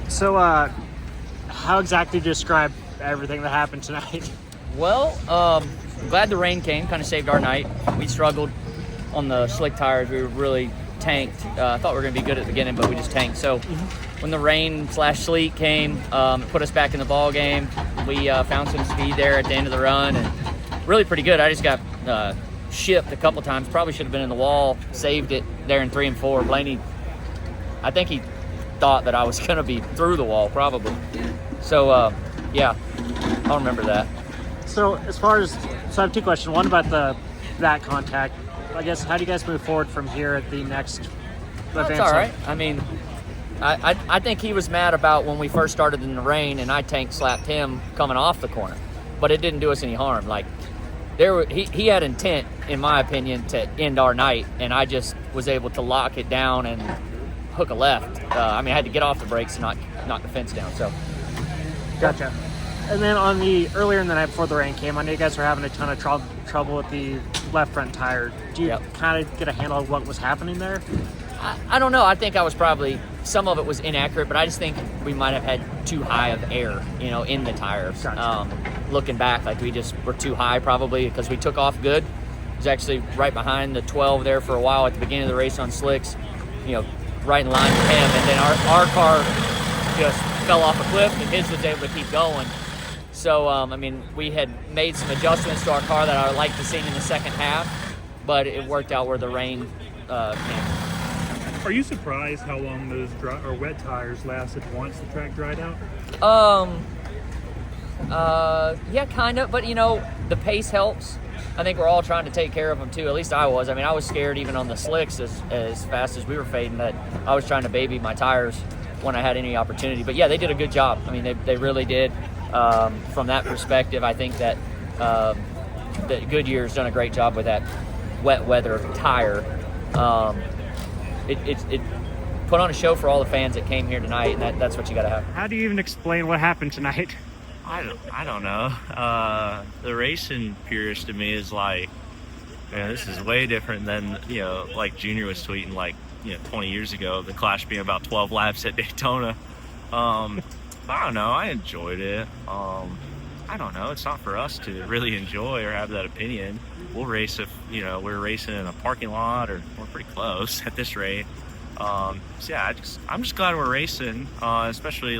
So, how exactly do you describe everything that happened tonight? Well, I'm glad the rain came, kind of saved our night. We struggled on the slick tires. We were really tanked. I thought we were going to be good at the beginning, but we just tanked. So when the rain/sleet came, it put us back in the ball game. We found some speed there at the end of the run, and really pretty good. I just got shipped a couple times. Probably should have been in the wall. Saved it there in 3 and 4. Blaney, I think he thought that I was going to be through the wall, probably. So, yeah, I'll remember that. So, I have two questions. One about that contact. I guess, how do you guys move forward from here at the next event? That's all right. I mean, I think he was mad about when we first started in the rain and I slapped him coming off the corner, but it didn't do us any harm. Like, he had intent, in my opinion, to end our night, and I just was able to lock it down and hook a left. I had to get off the brakes and knock the fence down. So, gotcha. And then earlier in the night before the rain came, I know you guys were having a ton of trouble with the left front tire. Do you kind of get a handle of what was happening there? I don't know. I think some of it was inaccurate, but I just think we might have had too high of air, in the tires. Gotcha. Looking back, like we just were too high probably because we took off good. It was actually right behind the 12 there for a while at the beginning of the race on slicks, right in line with him. And then our car just fell off a cliff and his was able to keep going. So, we had made some adjustments to our car that I would like to see in the second half, but it worked out where the rain came. Are you surprised how long those wet tires lasted once the track dried out? Yeah, kind of, but the pace helps. I think we're all trying to take care of them too. At least I was. I was scared even on the slicks as fast as we were fading that I was trying to baby my tires when I had any opportunity. But yeah, they did a good job. They really did. From that perspective, I think that Goodyear's done a great job with that wet weather tire. It put on a show for all the fans that came here tonight, and that's what you got to have. How do you even explain what happened tonight? I don't know. The racing purist to me is like, this is way different than, like Junior was tweeting 20 years ago, the Clash being about 12 laps at Daytona. I don't know. I enjoyed it. I don't know. It's not for us to really enjoy or have that opinion. We'll race if, we're racing in a parking lot or we're pretty close at this rate. I'm just glad we're racing, especially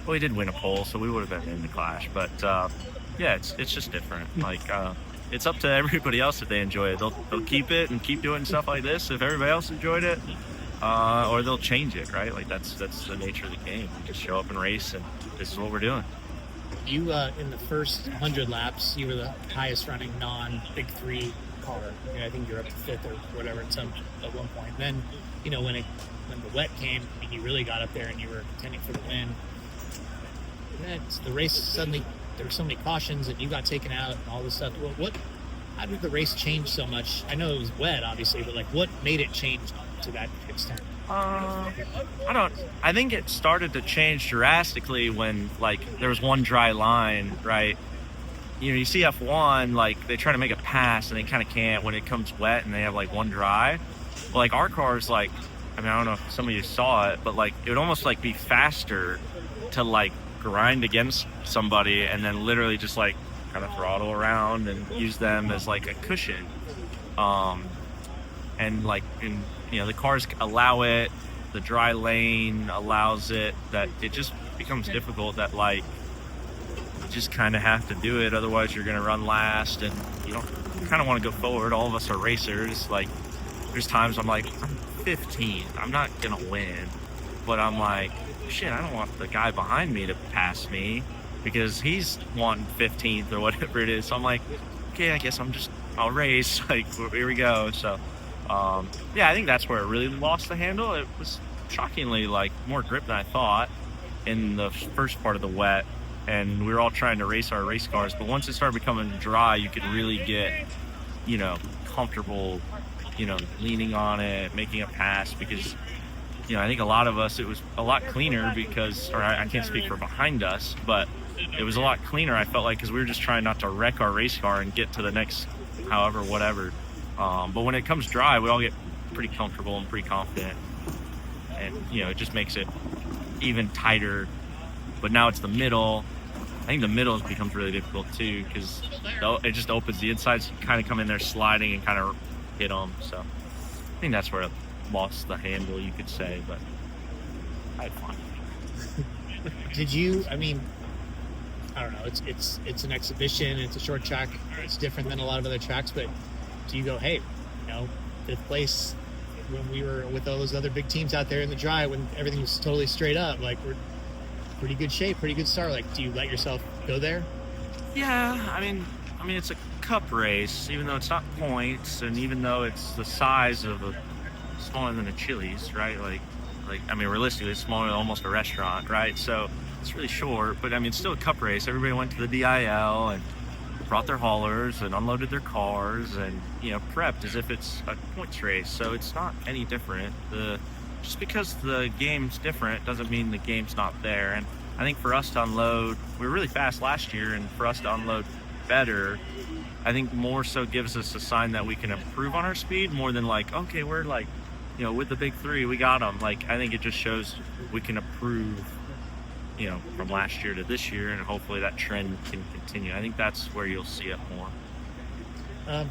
we did win a pole, so we would have been in the Clash. But, it's just different. It's up to everybody else if they enjoy it. They'll keep it and keep doing stuff like this if everybody else enjoyed it. Or they'll change it, right? That's the nature of the game. You just show up and race, and this is what we're doing. You, in the first 100 laps, you were the highest running non-Big Three car. I think you're up to fifth or whatever at one point. Then, when the wet came, you really got up there and you were contending for the win. The race suddenly, there were so many cautions and you got taken out and all this stuff. Well, how did the race change so much? I know it was wet, obviously, but what made it change to that extent? I think it started to change drastically when there was one dry line, right? You see F1, they try to make a pass and they kind of can't when it comes wet and they have one dry. Well, our cars, I don't know if some of you saw it, but it would almost be faster to grind against somebody and then literally just kind of throttle around and use them as a cushion. The cars allow it, the dry lane allows it, that it just becomes difficult that you just kind of have to do it, otherwise you're going to run last and you kind of want to go forward. All of us are racers. There's times I'm 15th, I'm not going to win, but I'm shit, I don't want the guy behind me to pass me because he's wanting 15th or whatever it is. So I'm okay, I guess I'll race. Here we go. So, I think that's where it really lost the handle. It was shockingly more grip than I thought in the first part of the wet, and we were all trying to race our race cars. But once it started becoming dry, you could really get, comfortable, leaning on it, making a pass because, I think a lot of us, it was a lot cleaner I can't speak for behind us, but it was a lot cleaner, I felt because we were just trying not to wreck our race car and get to the next, whatever. But when it comes dry, we all get pretty comfortable and pretty confident. And, it just makes it even tighter, but now it's the middle. I think the middle becomes really difficult too because it just opens the insides. You kind of come in there sliding and kind of hit them. So I think that's where it lost the handle, you could say, but I had fun. Did you? I mean, I don't know. It's an exhibition. It's a short track. It's different than a lot of other tracks. But do you go, hey, fifth place when we were with all those other big teams out there in the dry when everything was totally straight up? Like we're pretty good shape, pretty good start. Like, do you let yourself go there? Yeah, I mean, it's a cup race, even though it's not points, and even though it's the size of smaller than a Chili's, right? Like, realistically, it's smaller than almost a restaurant, right? So it's really short, but it's still a cup race. Everybody went to the DIL and brought their haulers and unloaded their cars and prepped as if it's a points race. So it's not any different. Just because the game's different doesn't mean the game's not there. And I think for us to unload, we were really fast last year, and for us to unload better, I think more so gives us a sign that we can improve on our speed more than like, okay, we're like, with the big three, we got them. Like, I think it just shows we can improve, from last year to this year, and hopefully that trend can continue. I think that's where you'll see it more.